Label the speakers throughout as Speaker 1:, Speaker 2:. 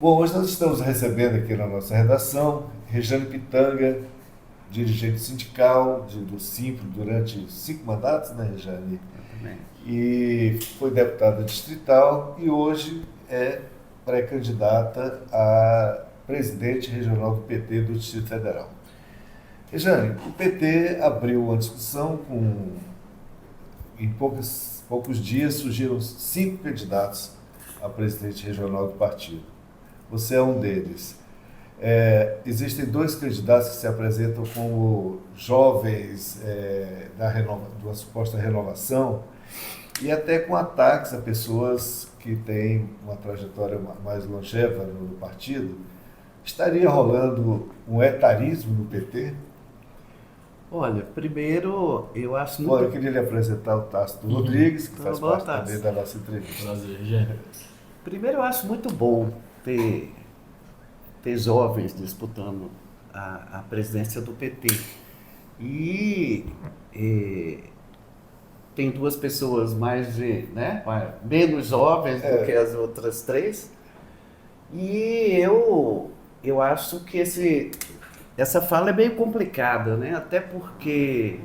Speaker 1: Bom, hoje nós estamos recebendo aqui na nossa redação Rejane Pitanga, dirigente sindical do Simpro durante 5 mandatos, né, Rejane?
Speaker 2: Exatamente.
Speaker 1: E foi deputada distrital e hoje é pré-candidata a presidente regional do PT do Distrito Federal. Rejane, o PT abriu uma discussão em poucos dias surgiram 5 candidatos a presidente regional do partido. Você é um deles. Existem 2 candidatos que se apresentam como jovens de uma suposta renovação e até com ataques a pessoas que têm uma trajetória mais longeva no partido. Estaria rolando um etarismo no PT?
Speaker 2: Olha, primeiro eu acho
Speaker 1: Bom,
Speaker 2: muito.
Speaker 1: eu queria lhe apresentar o Tássio Rodrigues, que
Speaker 2: Tudo
Speaker 1: faz
Speaker 2: bom,
Speaker 1: parte também
Speaker 2: Tassi?
Speaker 1: da nossa entrevista.
Speaker 3: Prazer, Gê.
Speaker 2: Primeiro eu acho muito bom ter jovens disputando a presidência do PT. E tem 2 pessoas menos jovens do que as outras 3. E eu acho que essa fala é meio complicada, né? Até porque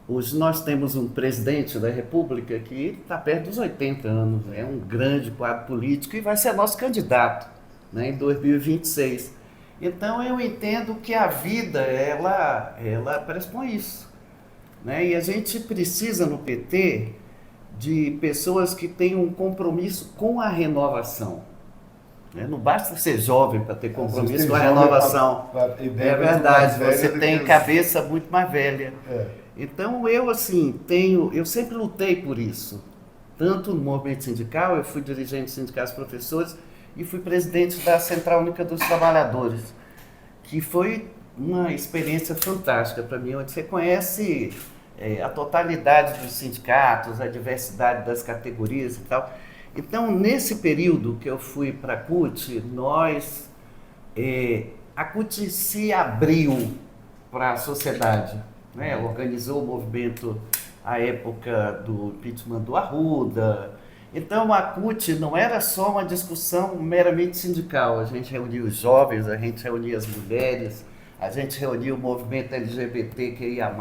Speaker 2: hoje nós temos um presidente da República que está perto dos 80 anos, é um grande quadro político e vai ser nosso candidato, né, em 2026. Então eu entendo que a vida, ela pressupõe isso, né? E a gente precisa no PT de pessoas que tenham um compromisso com a renovação. Não basta ser jovem para ter compromisso com a renovação. É verdade, você tem cabeça muito mais velha. Então eu sempre lutei por isso. Tanto no movimento sindical, eu fui dirigente sindical dos professores e fui presidente da Central Única dos Trabalhadores, que foi uma experiência fantástica para mim, onde você conhece a totalidade dos sindicatos, a diversidade das categorias e tal. Então, nesse período que eu fui para a CUT, a CUT se abriu para a sociedade, né? Organizou o movimento à época do impeachment do Arruda. Então, a CUT não era só uma discussão meramente sindical, a gente reunia os jovens, a gente reunia as mulheres, a gente reunia o movimento LGBTQIA+,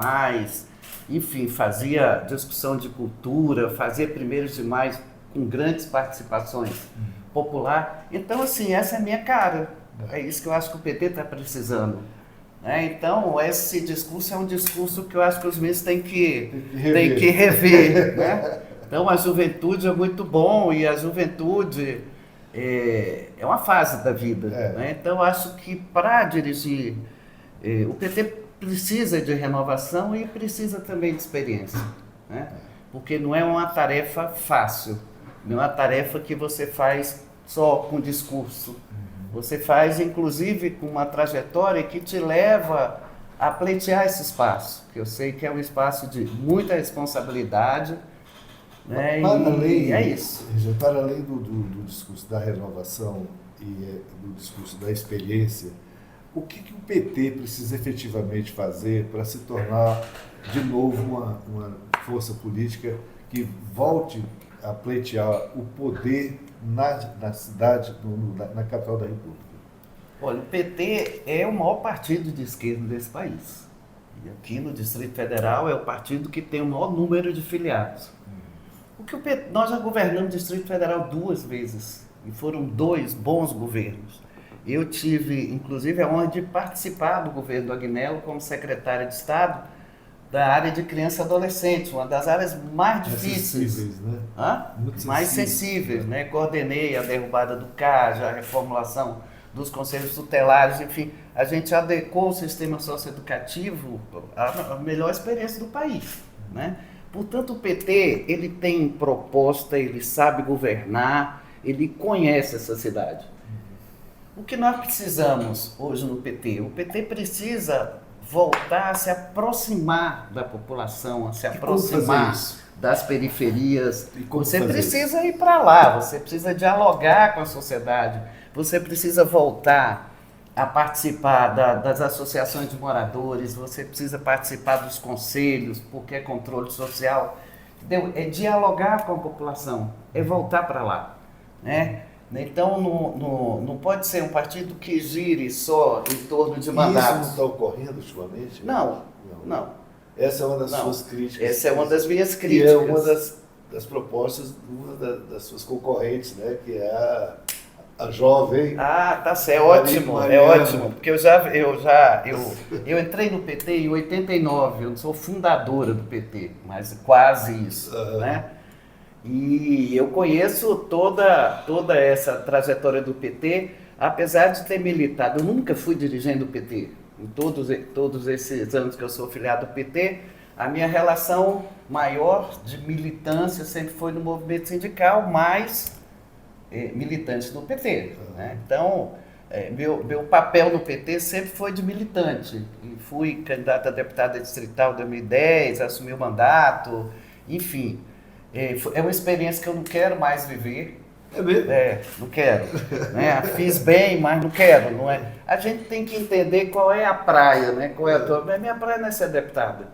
Speaker 2: enfim, fazia discussão de cultura, fazia primeiros de maio com grandes participações popular. Então, essa é a minha cara. É isso que eu acho que o PT está precisando. Então, esse discurso é um discurso que eu acho que os ministros têm que rever. Né? Então, a juventude é muito bom e a juventude é uma fase da vida. Né? Então, eu acho que para dirigir, o PT precisa de renovação e precisa também de experiência. Né? Porque não é uma tarefa fácil. Não é uma tarefa que você faz só com discurso. Você faz, inclusive, com uma trajetória que te leva a pleitear esse espaço, que eu sei que é um espaço de muita responsabilidade. Né? É isso.
Speaker 1: Para além do discurso da renovação e do discurso da experiência, o que o PT precisa efetivamente fazer para se tornar, de novo, uma força política que volte a pleitear o poder na cidade, na capital da República?
Speaker 2: Olha, o PT é o maior partido de esquerda desse país. E aqui no Distrito Federal é o partido que tem o maior número de filiados. Nós já governamos o Distrito Federal 2 vezes, e foram 2 bons governos. Eu tive, inclusive, a honra de participar do governo do Agnello como secretário de Estado da área de criança e adolescente, uma das áreas mais difíceis,
Speaker 1: sensíveis, né?
Speaker 2: Mais sensíveis, né? Coordenei a derrubada do CAJ, a reformulação dos conselhos tutelares, enfim, a gente adequou o sistema socioeducativo à melhor experiência do país, né? Portanto, o PT, ele tem proposta, ele sabe governar, ele conhece essa cidade. O que nós precisamos hoje no PT? O PT precisa voltar a se aproximar da população, a se aproximar das periferias. Você precisa ir para lá, você precisa dialogar com a sociedade, você precisa voltar a participar das associações de moradores, você precisa participar dos conselhos, porque é controle social. Entendeu? É dialogar com a população, é voltar para lá. Né? Então, não pode ser um partido que gire só em torno de mandatos.
Speaker 1: Isso não está ocorrendo ultimamente?
Speaker 2: Não, não.
Speaker 1: Essa é uma das
Speaker 2: Não.
Speaker 1: suas críticas.
Speaker 2: Essa é uma das minhas
Speaker 1: E
Speaker 2: críticas.
Speaker 1: é uma das propostas de uma das suas concorrentes, né? Que é a jovem.
Speaker 2: Ah, tá certo, é ótimo, porque eu entrei no PT em 89, eu sou fundadora do PT, mas quase isso, né? E eu conheço toda essa trajetória do PT, apesar de ter militado, eu nunca fui dirigente do PT, em todos esses anos que eu sou filiado ao PT, a minha relação maior de militância sempre foi no movimento sindical, mas militante do PT. Né? Então, meu papel no PT sempre foi de militante. E fui candidato a deputada distrital em 2010, assumi o mandato, enfim. É uma experiência que eu não quero mais viver.
Speaker 1: É mesmo?
Speaker 2: Não quero. Né? Fiz bem, mas não quero. Não é? A gente tem que entender qual é a praia, né? Qual é a tua... Minha praia não é ser deputada.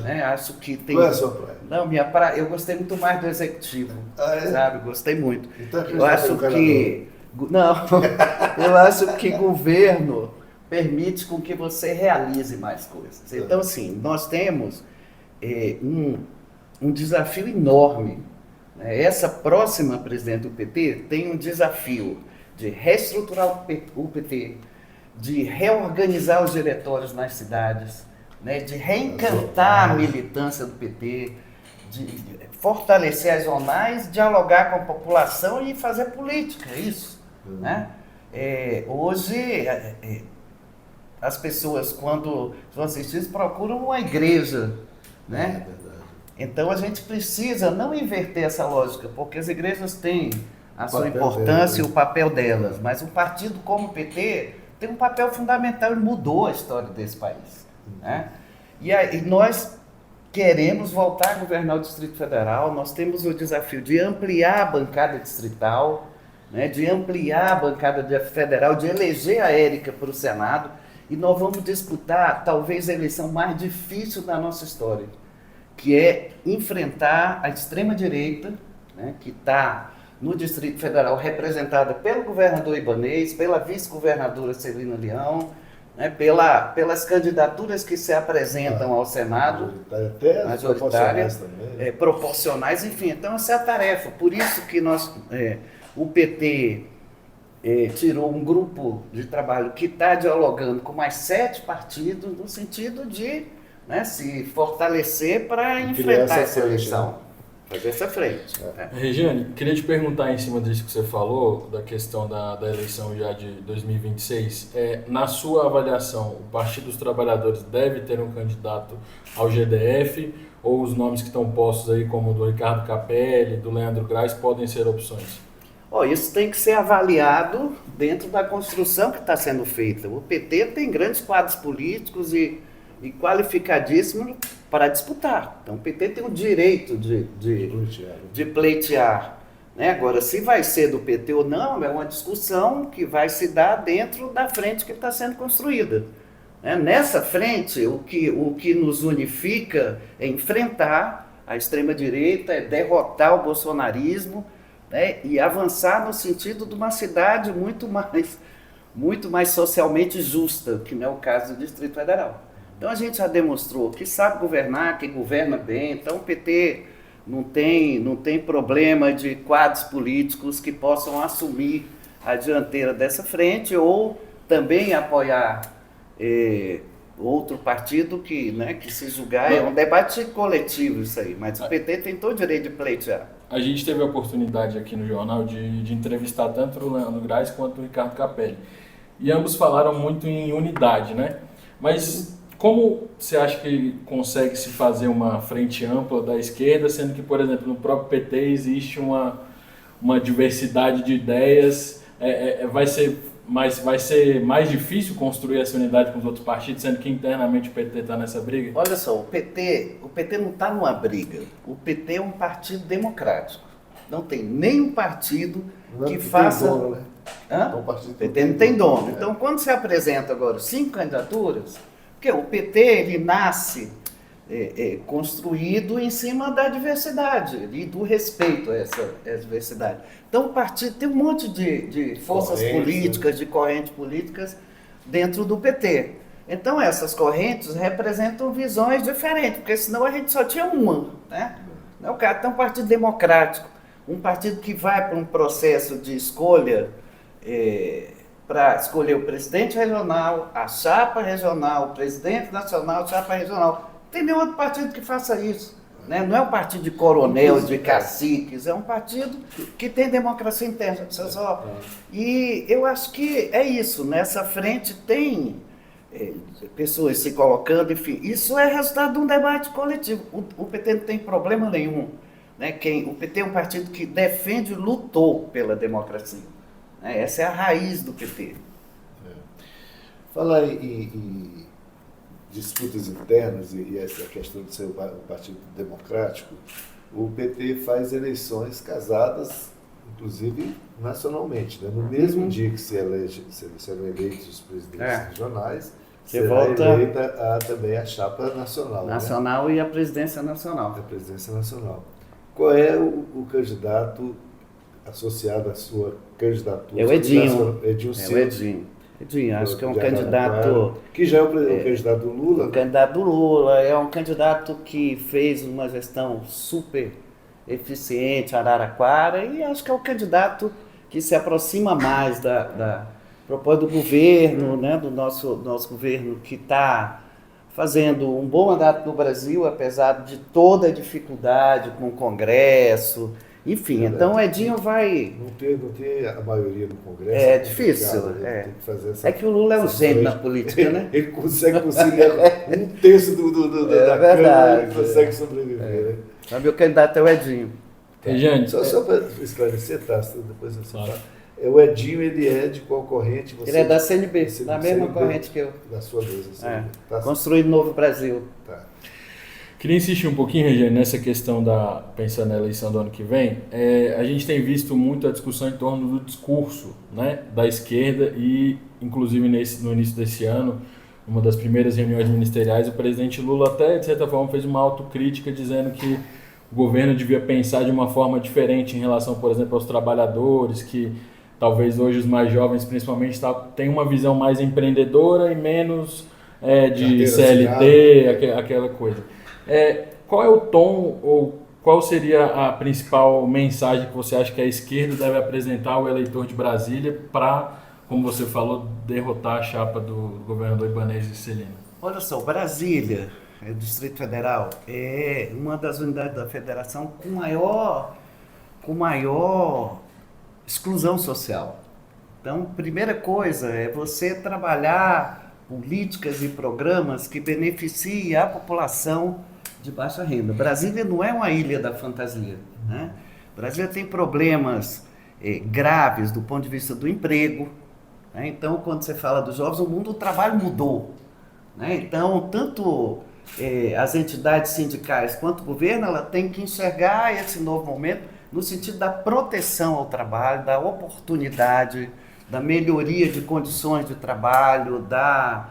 Speaker 2: Né? Acho que tem...
Speaker 1: Qual é a sua praia?
Speaker 2: Não, minha praia... Eu gostei muito mais do executivo. Sabe? Gostei muito.
Speaker 1: Então,
Speaker 2: eu acho que... Não, eu acho que governo permite com que você realize mais coisas. Então, assim, nós temos um desafio enorme. Essa próxima presidente do PT tem um desafio de reestruturar o PT, de reorganizar os diretórios nas cidades, né, de reencantar a militância do PT, de fortalecer as zonais, dialogar com a população e fazer política, é isso. Né? Hoje, as pessoas, quando vão assistir, procuram uma igreja, né? Então a gente precisa não inverter essa lógica, porque as igrejas têm a sua importância e o papel delas, mas um partido como o PT tem um papel fundamental e mudou a história desse país. Né? E aí nós queremos voltar a governar o Distrito Federal, nós temos o desafio de ampliar a bancada distrital, né, de ampliar a bancada federal, de eleger a Érica para o Senado, e nós vamos disputar talvez a eleição mais difícil da nossa história, que é enfrentar a extrema-direita, né, que está no Distrito Federal representada pelo governador Ibanez, pela vice-governadora Celina Leão, né, pelas candidaturas que se apresentam ao Senado,
Speaker 1: majoritárias,
Speaker 2: proporcionais, enfim. Então essa é a tarefa. Por isso que o PT tirou um grupo de trabalho que está dialogando com mais 7 partidos no sentido de se fortalecer para enfrentar essa eleição. Fazer essa frente.
Speaker 3: Regiane, queria te perguntar em cima disso que você falou, da questão da eleição já de 2026. Na sua avaliação, o Partido dos Trabalhadores deve ter um candidato ao GDF ou os nomes que estão postos aí, como o do Ricardo Capelli, do Leandro Graz, podem ser opções?
Speaker 2: Isso tem que ser avaliado dentro da construção que está sendo feita. O PT tem grandes quadros políticos e qualificadíssimo para disputar. Então o PT tem o direito de pleitear. Né? Agora, se vai ser do PT ou não, é uma discussão que vai se dar dentro da frente que está sendo construída. Nessa frente, o que nos unifica é enfrentar a extrema-direita, é derrotar o bolsonarismo, né? E avançar no sentido de uma cidade muito mais socialmente justa, que não é o caso do Distrito Federal. Então a gente já demonstrou que sabe governar, que governa bem. Então o PT não tem problema de quadros políticos que possam assumir a dianteira dessa frente ou também apoiar outro partido que se julgar. É um debate coletivo isso aí, mas o PT tem todo o direito de pleitear.
Speaker 3: A gente teve a oportunidade aqui no jornal de entrevistar tanto o Leandro Graz quanto o Ricardo Capelli. E ambos falaram muito em unidade, né? Mas como você acha que consegue se fazer uma frente ampla da esquerda, sendo que, por exemplo, no próprio PT existe uma diversidade de ideias? Vai ser mais difícil construir essa unidade com os outros partidos, sendo que internamente o PT está nessa briga?
Speaker 2: Olha só, o PT não está numa briga. O PT é um partido democrático. Não tem nenhum partido que faça...
Speaker 1: Dono, né?
Speaker 2: O PT não tem dono. Então, quando se apresenta agora 5 candidaturas, porque o PT ele nasce construído em cima da diversidade e do respeito a essa diversidade. Então o partido tem um monte de forças políticas, de correntes políticas dentro do PT. Então essas correntes representam visões diferentes, porque senão a gente só tinha uma, né? O cara tem um partido democrático, um partido que vai para um processo de escolha para escolher o presidente regional, a chapa regional, o presidente nacional, a chapa regional. Não tem nenhum outro partido que faça isso. Né? Não é um partido de coronel, de caciques, é um partido que tem democracia interna. E eu acho que é isso, nessa frente tem pessoas se colocando, enfim, isso é resultado de um debate coletivo. O PT não tem problema nenhum. Né? O PT é um partido que defende e lutou pela democracia. Né? Essa é a raiz do PT.
Speaker 1: Falar em disputas internas e essa questão de ser um partido democrático, o PT faz eleições casadas, inclusive nacionalmente. Né? No mesmo dia que serão eleitos os presidentes regionais, será eleita também a chapa nacional.
Speaker 2: Nacional, né? E a presidência nacional.
Speaker 1: A presidência nacional. Qual é o candidato associado à sua candidatura?
Speaker 2: É o Edinho.
Speaker 1: Edinho,
Speaker 2: acho que é um candidato...
Speaker 1: Que já é o candidato do Lula.
Speaker 2: O candidato do Lula, é um candidato que fez uma gestão super eficiente em Araraquara e acho que é o candidato que se aproxima mais da proposta do governo, né, do nosso governo que está fazendo um bom mandato no Brasil, apesar de toda a dificuldade com o Congresso. Enfim, então o Edinho vai...
Speaker 1: Não ter a maioria no Congresso.
Speaker 2: É difícil.
Speaker 1: Tem que fazer essa
Speaker 2: que o Lula é um gênio na política, né?
Speaker 1: Ele consegue conciliar um terço da Câmara e consegue sobreviver. Né?
Speaker 2: Então, meu candidato é o Edinho.
Speaker 3: Jane,
Speaker 1: só para esclarecer, depois você fala. O Edinho, ele é de qual corrente?
Speaker 2: Ele é da CNB, da mesma corrente que eu.
Speaker 1: Da sua mesa.
Speaker 2: Construir Novo Brasil.
Speaker 1: Tá.
Speaker 3: Queria insistir um pouquinho, Regiane, nessa questão pensando na eleição do ano que vem. A gente tem visto muito a discussão em torno do discurso, né, da esquerda e, inclusive, no início desse ano, uma das primeiras reuniões ministeriais, o presidente Lula até, de certa forma, fez uma autocrítica dizendo que o governo devia pensar de uma forma diferente em relação, por exemplo, aos trabalhadores, que talvez hoje os mais jovens, principalmente, tenham uma visão mais empreendedora e menos de CLT, aquela coisa. Qual é o tom ou qual seria a principal mensagem que você acha que a esquerda deve apresentar ao eleitor de Brasília para, como você falou, derrotar a chapa do governador Ibanez Juscelino?
Speaker 2: Olha só, Brasília, Distrito Federal, é uma das unidades da federação com maior exclusão social. Então, primeira coisa é você trabalhar políticas e programas que beneficiem a população de baixa renda. Brasília não é uma ilha da fantasia, né? Brasília tem problemas graves do ponto de vista do emprego, né? Então, quando você fala dos jovens, o mundo do trabalho mudou, né? Então, tanto as entidades sindicais quanto o governo, ela tem que enxergar esse novo momento no sentido da proteção ao trabalho, da oportunidade, da melhoria de condições de trabalho, da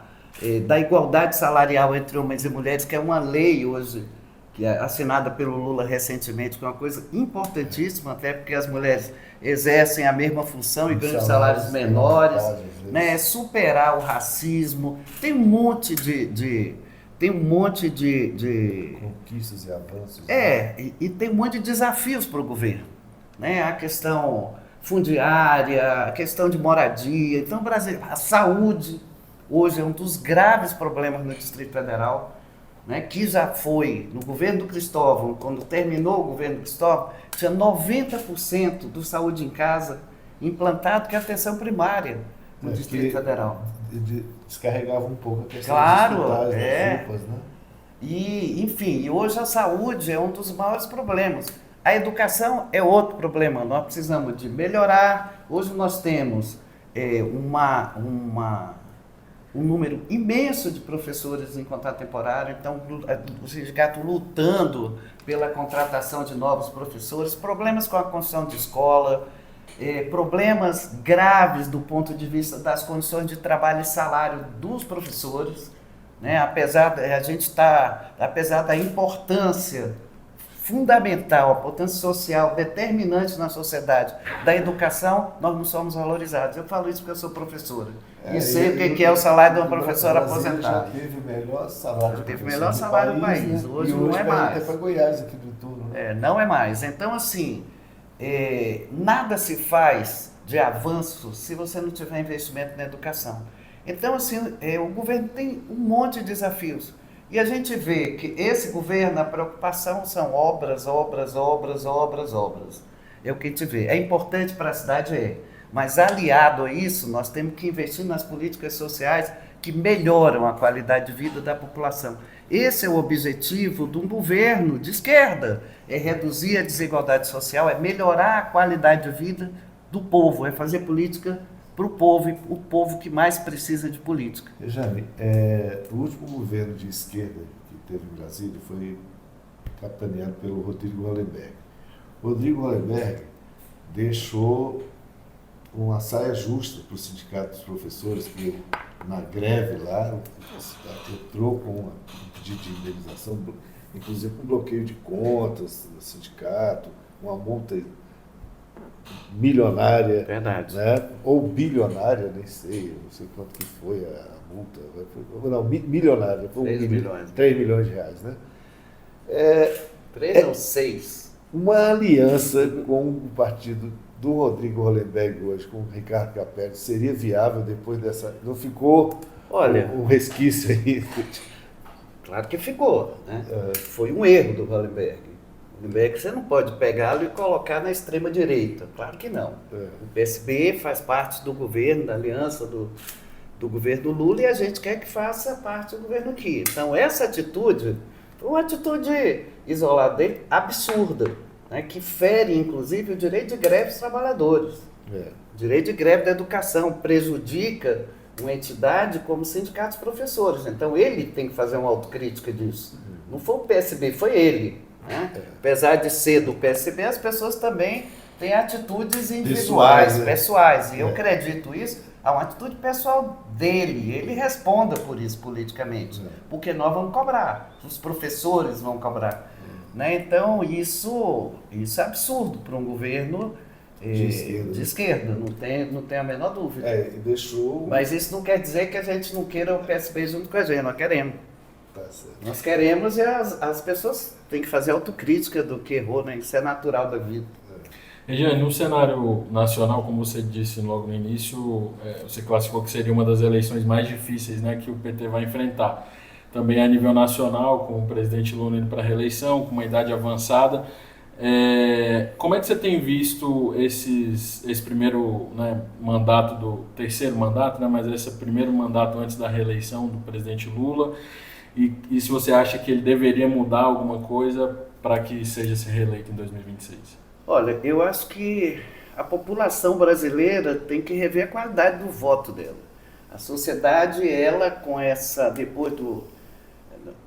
Speaker 2: igualdade salarial entre homens e mulheres, que é uma lei hoje, que é assinada pelo Lula recentemente, que é uma coisa importantíssima, até porque as mulheres exercem a mesma função e ganham salários menores, né? Superar o racismo, tem um monte de
Speaker 1: conquistas e avanços.
Speaker 2: E tem um monte de desafios para o governo, né? A questão fundiária, a questão de moradia. Então, Brasil, a saúde hoje é um dos graves problemas no Distrito Federal, né? Que já foi no governo do Cristóvão, quando terminou o governo do Cristóvão, tinha 90% do saúde em casa implantado, que é a atenção primária no Distrito Federal.
Speaker 1: Descarregava um pouco a questão
Speaker 2: das
Speaker 1: UPAs, né?
Speaker 2: E, enfim, hoje a saúde é um dos maiores problemas. A educação é outro problema, nós precisamos de melhorar. Hoje nós temos um número imenso de professores em contrato temporário, então o sindicato lutando pela contratação de novos professores, problemas com a construção de escola, problemas graves do ponto de vista das condições de trabalho e salário dos professores, né? Apesar da importância fundamental, a potência social determinante na sociedade da educação, nós não somos valorizados. Eu falo isso porque eu sou professora. E sei o que é o salário de uma professora aposentada.
Speaker 1: Já teve o melhor salário
Speaker 2: do país.
Speaker 1: Né?
Speaker 2: Hoje
Speaker 1: não
Speaker 2: é mais.
Speaker 1: Até para Goiás aqui do turno. Né?
Speaker 2: Não é mais. Então, assim, nada se faz de avanço se você não tiver investimento na educação. Então, assim, o governo tem um monte de desafios. E a gente vê que esse governo, a preocupação são obras. É o que a gente vê. É importante para a cidade, mas aliado a isso, nós temos que investir nas políticas sociais que melhoram a qualidade de vida da população. Esse é o objetivo de um governo de esquerda, é reduzir a desigualdade social, é melhorar a qualidade de vida do povo, é fazer política para o povo que mais precisa de política.
Speaker 1: Rejane, o último governo de esquerda que teve em Brasília foi capitaneado pelo Rodrigo Hollenberg. Rodrigo Hollenberg deixou uma saia justa para o sindicato dos professores, que na greve lá entrou com um pedido de indenização, inclusive com bloqueio de contas do sindicato, uma multa milionária,
Speaker 2: verdade,
Speaker 1: né? Ou bilionária, nem sei, não sei quanto que foi a multa, não, milionária, foi 3 milhões de reais, né?
Speaker 2: 3 ou 6.
Speaker 1: Uma aliança com o partido do Rodrigo Hollenberg hoje, com o Ricardo Capelli, seria viável depois dessa... Não ficou um resquício aí?
Speaker 2: Claro que ficou, né? Foi um erro do Hollenberg. Você não pode pegá-lo e colocar na extrema-direita. Claro que não. O PSB faz parte do governo, da aliança do governo Lula, e a gente quer que faça parte do governo aqui. Então, essa atitude foi uma atitude isolada dele, absurda, né, que fere, inclusive, o direito de greve dos trabalhadores. O direito de greve da educação prejudica uma entidade como o sindicato dos professores. Então, ele tem que fazer uma autocrítica disso. Não foi o PSB, foi ele. Né? Apesar de ser do PSB, as pessoas também têm atitudes individuais, pessoais. E eu acredito isso, é uma atitude pessoal dele. Ele responda por isso politicamente, porque nós vamos cobrar, os professores vão cobrar. Né? Então, isso é absurdo para um governo de esquerda, não tem a menor dúvida. Mas isso não quer dizer que a gente não queira o PSB junto com a gente, nós queremos. Nós queremos e as pessoas têm que fazer autocrítica do que errou, né? Isso é natural da vida.
Speaker 3: Regiane, no cenário nacional, como você disse logo no início, você classificou que seria uma das eleições mais difíceis, né, que o PT vai enfrentar. Também a nível nacional, com o presidente Lula indo para a reeleição, com uma idade avançada. Como é que você tem visto esse primeiro, né, mandato, terceiro mandato, né, mas esse primeiro mandato antes da reeleição do presidente Lula? E se você acha que ele deveria mudar alguma coisa para que seja se reeleito em 2026?
Speaker 2: Olha, eu acho que a população brasileira tem que rever a qualidade do voto dela. A sociedade, ela com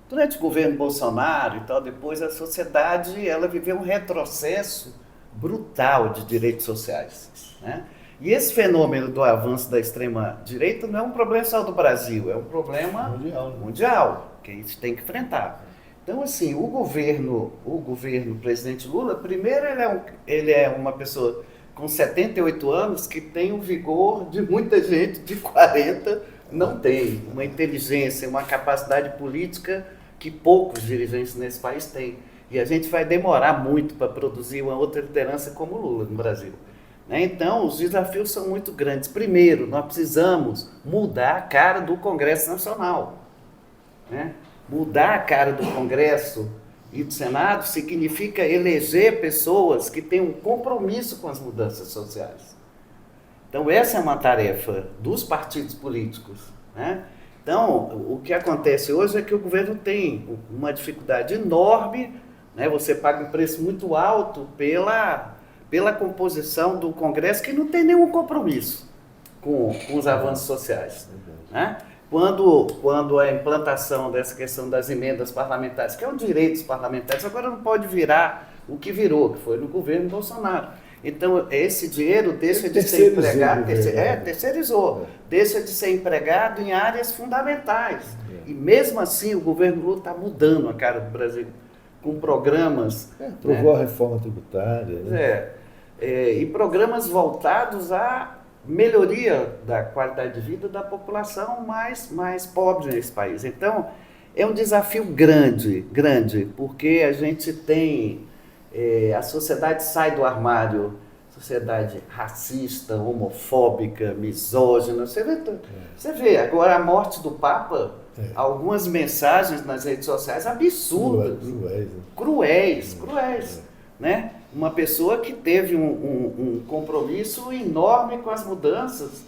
Speaker 2: durante o governo Bolsonaro e tal, depois a sociedade, ela viveu um retrocesso brutal de direitos sociais, né? E esse fenômeno do avanço da extrema-direita não é um problema só do Brasil, é um problema mundial que a gente tem que enfrentar. Então, assim, o governo presidente Lula, primeiro ele é uma pessoa com 78 anos que tem o vigor de muita gente de 40 não tem, uma inteligência, uma capacidade política que poucos dirigentes nesse país têm. E a gente vai demorar muito para produzir uma outra liderança como Lula no Brasil. Então, os desafios são muito grandes. Primeiro, nós precisamos mudar a cara do Congresso Nacional. Né? Mudar a cara do Congresso e do Senado significa eleger pessoas que têm um compromisso com as mudanças sociais. Então, essa é uma tarefa dos partidos políticos. Né? Então, o que acontece hoje é que o governo tem uma dificuldade enorme, né? Você paga um preço muito alto pela composição do Congresso, que não tem nenhum compromisso com os avanços sociais. Né? Quando a implantação dessa questão das emendas parlamentares, que é um direito dos parlamentares, agora não pode virar o que virou, que foi no governo Bolsonaro. Então, esse dinheiro deixa de ser
Speaker 1: Terceirizou
Speaker 2: empregado,
Speaker 1: o governo.
Speaker 2: terceirizou, deixa de ser empregado em áreas fundamentais.
Speaker 1: É.
Speaker 2: E mesmo assim, o governo Lula está mudando a cara do Brasil, com programas.
Speaker 1: Aprovou a reforma tributária. Né?
Speaker 2: E programas voltados à melhoria da qualidade de vida da população mais pobre nesse país. Então, é um desafio grande, porque a gente tem, a sociedade sai do armário, sociedade racista, homofóbica, misógina. Você vê agora a morte do Papa, algumas mensagens nas redes sociais absurdas, cruéis, né? Uma pessoa que teve um compromisso enorme com as mudanças,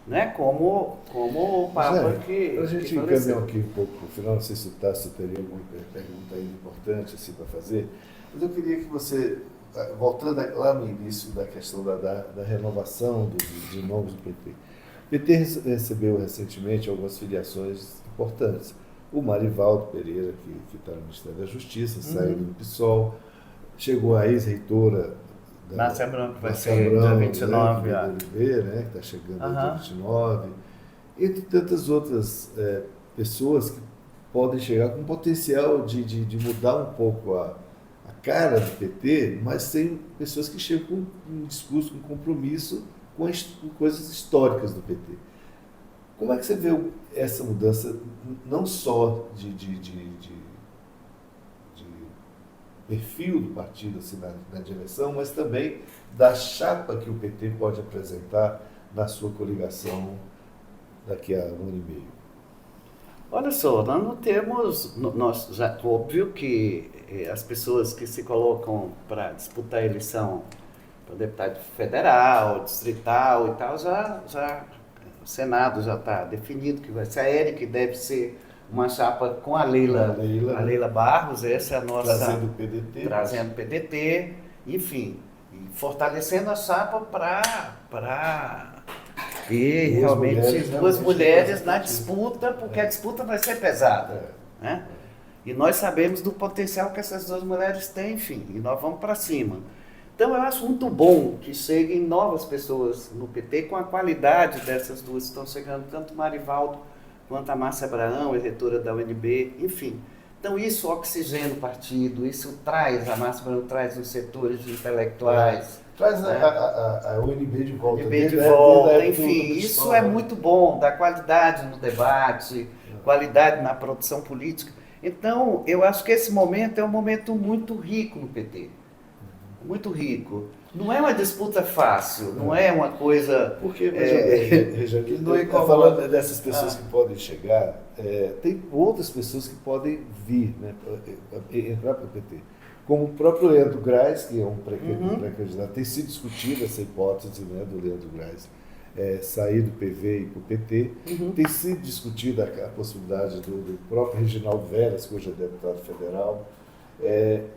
Speaker 2: né? Como o Papa que
Speaker 1: a gente
Speaker 2: faleceu.
Speaker 1: encaminhou aqui um pouco para o final, não sei se o Tássio teria alguma pergunta ainda importante assim, para fazer, mas eu queria que você, voltando lá no início da questão da renovação de nomes do PT. O PT recebeu recentemente algumas filiações importantes. O Marivaldo Pereira, que está no Ministério da Justiça, saiu do PSOL, chegou a ex-reitora
Speaker 2: Márcia Branco, que vai
Speaker 1: Márcia
Speaker 2: ser
Speaker 1: Branco,
Speaker 2: dia 29.
Speaker 1: né, do Oliveira, né, que está chegando dia 29, entre tantas outras pessoas que podem chegar com potencial de mudar um pouco a cara do PT, mas tem pessoas que chegam com um discurso, com um compromisso com coisas históricas do PT. Como é que você vê essa mudança, não só de perfil do partido assim, na direção, mas também da chapa que o PT pode apresentar na sua coligação daqui a 1 ano e meio?
Speaker 2: Olha só, nós não temos, óbvio que as pessoas que se colocam para disputar a eleição para deputado federal, distrital e tal, o Senado já está definido que vai ser a Érica, deve ser uma chapa com a Leila Barros, essa é a nossa... Trazendo o PDT, enfim, e fortalecendo a chapa para ter realmente duas mulheres na disputa, porque a disputa vai ser pesada. Né? E nós sabemos do potencial que essas duas mulheres têm, enfim, e nós vamos para cima. Então, eu acho muito bom que cheguem novas pessoas no PT com a qualidade dessas duas que estão chegando, tanto Marivaldo quanto a Márcia Abraão, reitora da UNB, enfim. Então, isso oxigena o partido, isso traz, a Márcia Abraão traz os setores intelectuais.
Speaker 1: Traz, né? a UNB de volta.
Speaker 2: UNB de volta, enfim, isso é muito bom, dá qualidade no debate, qualidade na produção política. Então, eu acho que esse momento é um momento muito rico no PT. Muito rico. Não é uma disputa fácil, não é uma coisa...
Speaker 1: Porque, Rejane, falando dessas pessoas que podem chegar, tem outras pessoas que podem vir, né, entrar para o PT. Como o próprio Leandro Graz, que é um pré-candidato, tem sido discutida essa hipótese, né, do Leandro Graz sair do PV e para o PT. Tem sido discutida a possibilidade do próprio Reginaldo Veras, que hoje é deputado federal.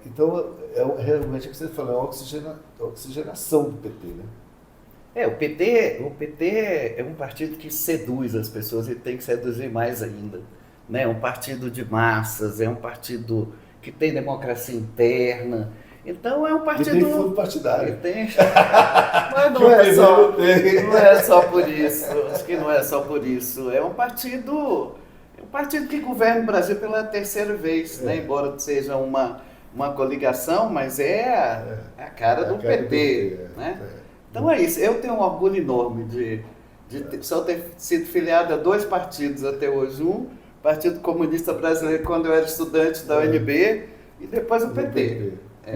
Speaker 1: Então, realmente, o que você falou, é a oxigenação do PT, né?
Speaker 2: O PT é um partido que seduz as pessoas e tem que seduzir mais ainda. Né? É um partido de massas, é um partido que tem democracia interna. Então, é um partido...
Speaker 1: E tem fundo partidário.
Speaker 2: Mas não é só por isso. Acho que não é só por isso. É um partido que governa o Brasil pela terceira vez, né? Embora seja uma coligação, mas é a cara do PT. Né? Então é isso. Eu tenho um orgulho enorme de só ter sido filiado a 2 partidos até hoje. Um, Partido Comunista Brasileiro, quando eu era estudante da UNB, e depois o PT.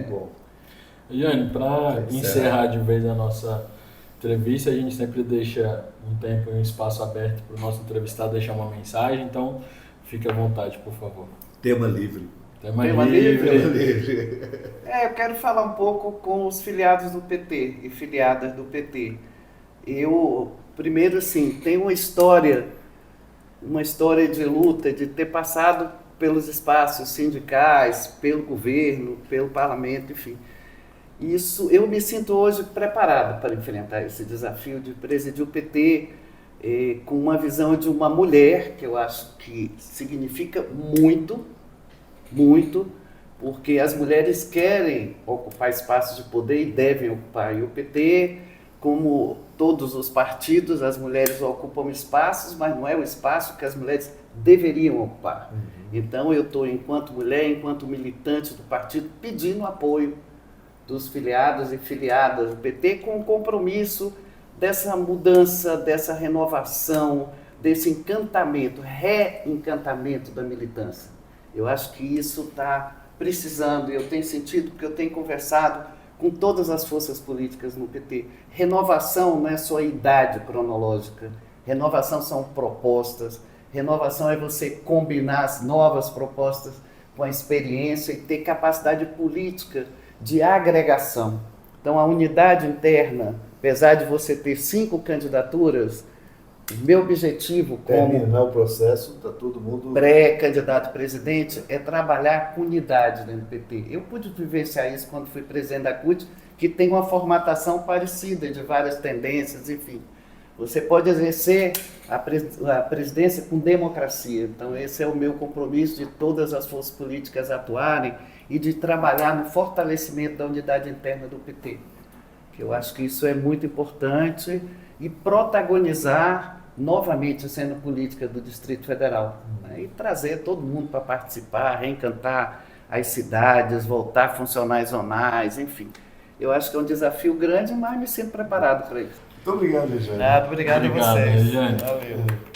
Speaker 1: Bom.
Speaker 3: Jane, para encerrar de vez a nossa entrevista, a gente sempre deixa um tempo e um espaço aberto para o nosso entrevistado deixar uma mensagem, então fique à vontade, por favor.
Speaker 1: Tema livre.
Speaker 3: Tema livre.
Speaker 2: Eu quero falar um pouco com os filiados do PT e filiadas do PT. Eu, primeiro, assim, tenho uma história de luta, de ter passado pelos espaços sindicais, pelo governo, pelo parlamento, enfim. Isso, eu me sinto hoje preparado para enfrentar esse desafio de presidir o PT com uma visão de uma mulher, que eu acho que significa muito, muito, porque as mulheres querem ocupar espaços de poder e devem ocupar. E o PT, como todos os partidos, as mulheres ocupam espaços, mas não é o espaço que as mulheres deveriam ocupar. Então eu estou, enquanto mulher, enquanto militante do partido, pedindo apoio dos filiados e filiadas do PT com o compromisso dessa mudança, dessa renovação, desse encantamento, reencantamento da militância. Eu acho que isso está precisando, e eu tenho sentido, porque eu tenho conversado com todas as forças políticas no PT. Renovação não é só idade cronológica, renovação são propostas, renovação é você combinar as novas propostas com a experiência e ter capacidade política de agregação. Então, a unidade interna, apesar de você ter 5 candidaturas, o meu objetivo como
Speaker 1: Terminar o processo, está todo mundo...
Speaker 2: pré-candidato a presidente é trabalhar com unidade dentro do PT. Eu pude vivenciar isso quando fui presidente da CUT, que tem uma formatação parecida de várias tendências, enfim. Você pode exercer a presidência com democracia. Então, esse é o meu compromisso de todas as forças políticas atuarem e de trabalhar no fortalecimento da unidade interna do PT. Que eu acho que isso é muito importante e protagonizar novamente a cena política do Distrito Federal, né? E trazer todo mundo para participar, reencantar as cidades, voltar a funcionar as zonais, enfim. Eu acho que é um desafio grande, mas me sinto preparado para isso.
Speaker 1: Muito obrigado, Regiane.
Speaker 2: Obrigado a vocês.
Speaker 3: Regiane.
Speaker 2: Valeu.